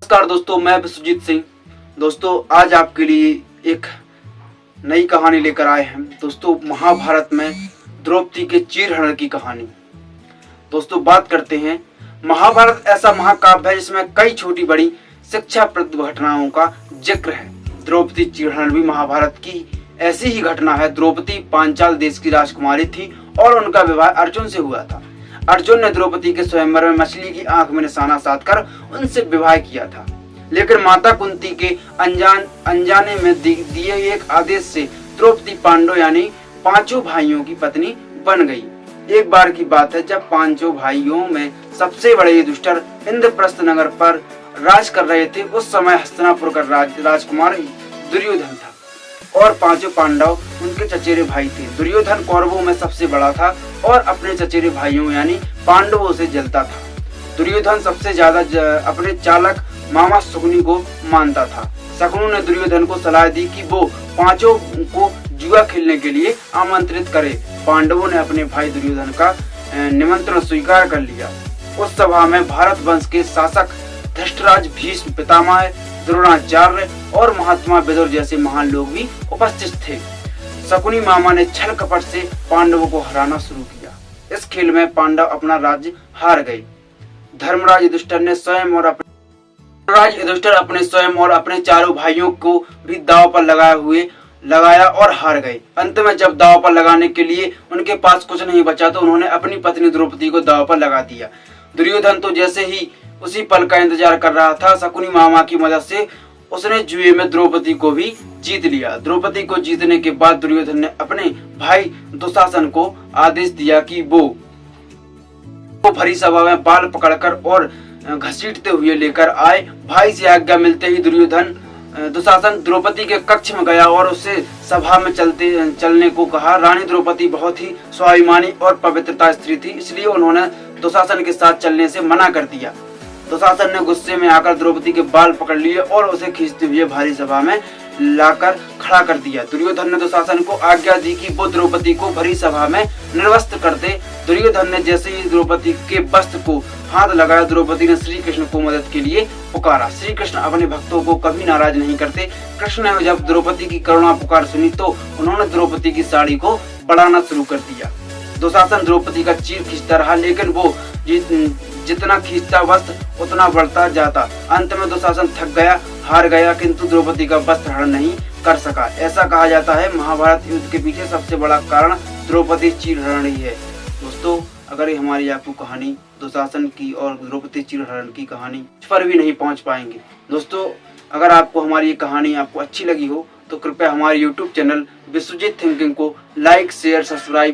नमस्कार दोस्तों, मैं विश्वजीत सिंह। दोस्तों, आज आपके लिए एक नई कहानी लेकर आए हैं। दोस्तों, महाभारत में द्रौपदी के चीरहरण की कहानी। दोस्तों, बात करते हैं। महाभारत ऐसा महाकाव्य है जिसमें कई छोटी बड़ी शिक्षाप्रद घटनाओं का जिक्र है। द्रौपदी चीरहरण भी महाभारत की ऐसी ही घटना है। द्रौपदी पांचाल देश की राजकुमारी थी और उनका विवाह अर्जुन से हुआ था। अर्जुन ने द्रौपदी के स्वयंवर में मछली की आंख में निशाना साधकर उनसे विवाह किया था, लेकिन माता कुंती के अनजाने में दिए एक आदेश से द्रौपदी पांडव यानी पांचों भाइयों की पत्नी बन गई। एक बार की बात है जब पांचों भाइयों में सबसे बड़े युधिष्ठिर इंद्रप्रस्थ नगर पर राज कर रहे थे। उस समय हस्तिनापुर का राजकुमार दुर्योधन था और पांचों पांडव उनके चचेरे भाई थे। दुर्योधन कौरवों में सबसे बड़ा था और अपने चचेरे भाइयों यानी पांडवों से जलता था। दुर्योधन सबसे ज्यादा अपने चालक मामा शकुनी को मानता था। शकुनी ने दुर्योधन को सलाह दी कि वो पांचों को जुआ खेलने के लिए आमंत्रित करे। पांडवों ने अपने भाई दुर्योधन का निमंत्रण स्वीकार कर लिया। उस सभा में भारत वंश के शासक धृतराज, भीष्म पितामह, द्रोणाचार्य और महात्मा विदुर जैसे महान लोग भी उपस्थित थे। शकुनी मामा ने छल कपट से पांडवों को हराना शुरू किया। इस खेल में पांडव अपना राज्य हार गए। धर्मराज युधिष्ठिर अपने स्वयं और अपने चारों भाइयों को भी दांव पर लगाया और हार गए। अंत में जब दांव पर लगाने के लिए उनके पास कुछ नहीं बचा तो उन्होंने अपनी पत्नी द्रौपदी को दांव पर लगा दिया। दुर्योधन तो जैसे ही उसी पल का इंतजार कर रहा था। शकुनी मामा की मदद से उसने जुए में द्रौपदी को भी जीत लिया। द्रौपदी को जीतने के बाद दुर्योधन ने अपने भाई दुशासन को आदेश दिया कि वो भरी सभा में बाल पकड़कर और घसीटते हुए लेकर आए। भाई से आज्ञा मिलते ही दुशासन द्रौपदी के कक्ष में गया और उससे सभा में चलने को कहा। रानी द्रौपदी बहुत ही स्वाभिमानी और पवित्रता स्त्री थी, इसलिए उन्होंने दुशासन के साथ चलने से मना कर दिया। दुशासन ने गुस्से में आकर द्रौपदी के बाल पकड़ लिए और उसे खींचते हुए भारी सभा में लाकर खड़ा कर दिया। दुर्योधन ने दुशासन को आज्ञा दी कि वो द्रौपदी को भरी सभा में निर्वस्त्र कर दे। दुर्योधन ने जैसे ही द्रौपदी के वस्त्र को हाथ लगाया, द्रौपदी ने श्री कृष्ण को मदद के लिए पुकारा। श्री कृष्ण अपने भक्तों को कभी नाराज नहीं करते। कृष्ण ने जब द्रौपदी की करुणा पुकार सुनी तो उन्होंने द्रौपदी की साड़ी को बढ़ाना शुरू कर दिया। दुशासन द्रौपदी का चीर खींचता रहा, लेकिन वो जितना खींचता वस्त्र उतना बढ़ता जाता। अंत में दुशासन थक गया, हार गया, किंतु द्रौपदी का वस्त्र हरण नहीं कर सका। ऐसा कहा जाता है महाभारत युद्ध के पीछे सबसे बड़ा कारण द्रौपदी चीरहरण ही है। दोस्तों, अगर ये हमारी आपको कहानी दुशासन की और द्रौपदी चीरहरण की कहानी पर भी नहीं पहुंच पाएंगे। दोस्तों, अगर आपको हमारी ये कहानी आपको अच्छी लगी हो तो कृपया हमारे YouTube चैनल विश्वजीत थिंकिंग को लाइक, शेयर, सब्सक्राइब